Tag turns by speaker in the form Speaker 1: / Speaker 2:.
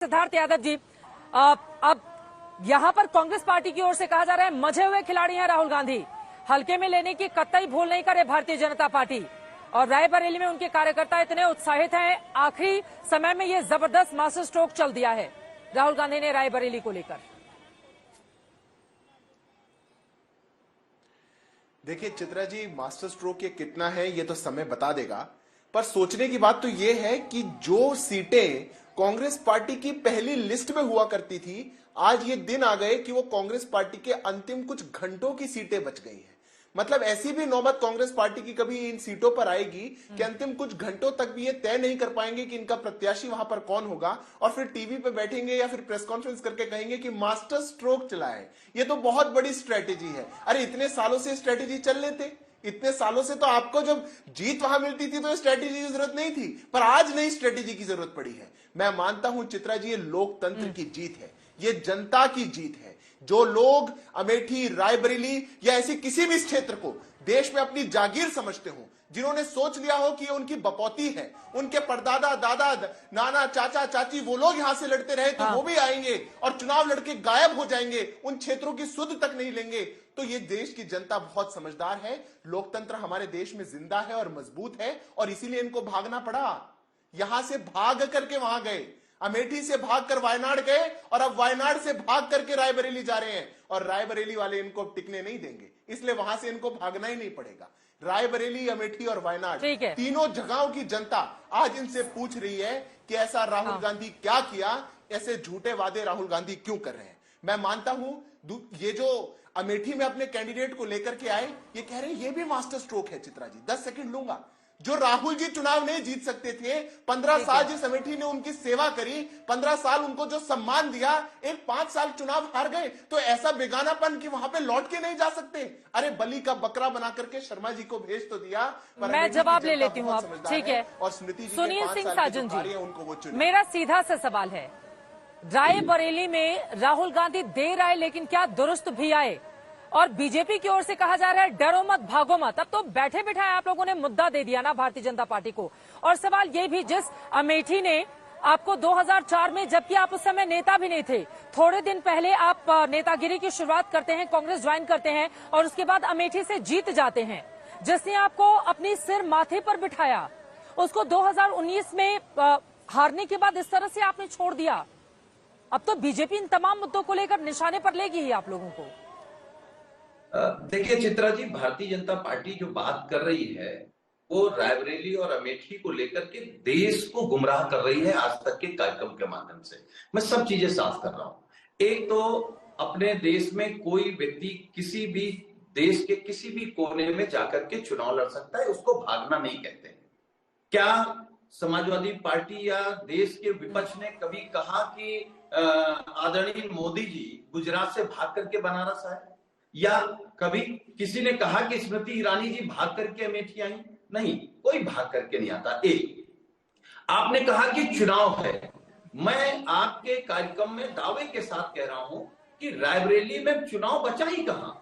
Speaker 1: सिद्धार्थ यादव जी, अब यहां पर कांग्रेस पार्टी की ओर से कहा जा रहा है मजे हुए खिलाड़ी हैं राहुल गांधी, हल्के में लेने की कतई भूल नहीं करे भारतीय जनता पार्टी। और रायबरेली में उनके कार्यकर्ता इतने उत्साहित हैं, आखिरी समय में ये जबरदस्त मास्टर स्ट्रोक चल दिया है राहुल गांधी ने रायबरेली को लेकर।
Speaker 2: देखिए चित्रा जी, मास्टर स्ट्रोक ये कितना है ये तो समय बता देगा, पर सोचने की बात तो ये है कि जो सीटें कांग्रेस पार्टी की पहली लिस्ट में हुआ करती थी, आज ये दिन आ गए कि वो कांग्रेस पार्टी के अंतिम कुछ घंटों की सीटें बच गई हैं। मतलब ऐसी भी नौबत कांग्रेस पार्टी की कभी इन सीटों पर आएगी कि अंतिम कुछ घंटों तक भी ये तय नहीं कर पाएंगे कि इनका प्रत्याशी वहां पर कौन होगा, और फिर टीवी पे बैठेंगे या फिर प्रेस कॉन्फ्रेंस करके कहेंगे कि मास्टर स्ट्रोक चला है। ये तो बहुत बड़ी स्ट्रेटेजी है। अरे इतने सालों से स्ट्रेटेजी चल लेते, इतने सालों से तो आपको जब जीत वहां मिलती थी तो स्ट्रेटेजी की जरूरत नहीं थी, पर आज नई स्ट्रेटेजी की जरूरत पड़ी है। मैं मानता हूं चित्रा जी, ये लोकतंत्र की जीत है, ये जनता की जीत है। जो लोग अमेठी, रायबरेली या ऐसी किसी भी क्षेत्र को देश में अपनी जागीर समझते हो, जिन्होंने सोच लिया हो कि ये उनकी बपौती है, उनके परदादा, दादा, नाना, चाचा, चाची वो लोग यहां से लड़ते रहे तो वो भी आएंगे और चुनाव लड़के गायब हो जाएंगे, उन क्षेत्रों की सुध तक नहीं लेंगे, तो ये देश की जनता बहुत समझदार है। लोकतंत्र हमारे देश में जिंदा है और मजबूत है, और इसीलिए इनको भागना पड़ा। यहां से भाग करके वहां गए, अमेठी से भागकर वायनाड गए, और अब वायनाड से भाग करके रायबरेली जा रहे हैं, और रायबरेली वाले इनको टिकने नहीं देंगे, इसलिए वहां से इनको भागना ही नहीं पड़ेगा। रायबरेली, अमेठी और वायनाड, तीनों जगहों की जनता आज इनसे पूछ रही है कि ऐसा राहुल गांधी क्या किया, ऐसे झूठे वादे राहुल गांधी क्यों कर रहे हैं। मैं मानता हूं ये जो अमेठी में अपने कैंडिडेट को लेकर के आए, ये कह रहे हैं ये भी मास्टर स्ट्रोक है। चित्रा जी 10 सेकंड लूंगा। जो राहुल जी चुनाव नहीं जीत सकते थे, 15 साल जिस अमेठी ने उनकी सेवा करी, 15 साल उनको जो सम्मान दिया, एक 5 साल चुनाव हार गए, तो ऐसा बेगानापन कि वहां पे लौट के नहीं जा सकते। अरे बलि का बकरा बना करके शर्मा जी को भेज तो दिया।
Speaker 1: मैं जवाब ले लेती हूँ अब, ठीक है।
Speaker 2: और स्मृति जी,
Speaker 1: सुनील सिंह साजन जी,
Speaker 2: उनको वो चुने।
Speaker 1: मेरा सीधा सा सवाल है, रायबरेली में राहुल गांधी देर आए लेकिन क्या दुरुस्त भी आए, और बीजेपी की ओर से कहा जा रहा है डरो मत भागो मत। अब तो बैठे बिठाए आप लोगों ने मुद्दा दे दिया ना भारतीय जनता पार्टी को। और सवाल ये भी, जिस अमेठी ने आपको 2004 में, जबकि आप उस समय नेता भी नहीं थे, थोड़े दिन पहले आप नेतागिरी की शुरुआत करते हैं, कांग्रेस ज्वाइन करते हैं, और उसके बाद अमेठी से जीत जाते हैं, जिसने आपको अपनी सिर माथे पर बिठाया, उसको 2019 में हारने के बाद इस तरह से आपने छोड़ दिया। अब तो बीजेपी इन तमाम मुद्दों को लेकर निशाने पर लेगी ही आप लोगों को।
Speaker 3: देखिए चित्रा जी, भारतीय जनता पार्टी जो बात कर रही है वो रायबरेली और अमेठी को लेकर के देश को गुमराह कर रही है आज तक के कार्यक्रम के माध्यम से। मैं सब चीजें साफ कर रहा हूं। एक तो अपने देश में कोई व्यक्ति किसी भी देश के किसी भी कोने में जाकर के चुनाव लड़ सकता है, उसको भागना नहीं कहते। क्या समाजवादी पार्टी या देश के विपक्ष ने कभी कहा कि आदरणीय मोदी जी गुजरात से भाग करके बनारस आए, या कभी किसी ने कहा कि स्मृति ईरानी जी भाग करके अमेठी आई? नहीं, कोई भाग करके नहीं आता। एक आपने कहा कि चुनाव है, मैं आपके कार्यक्रम में दावे के साथ कह रहा हूं कि रायबरेली में चुनाव बचा ही कहां।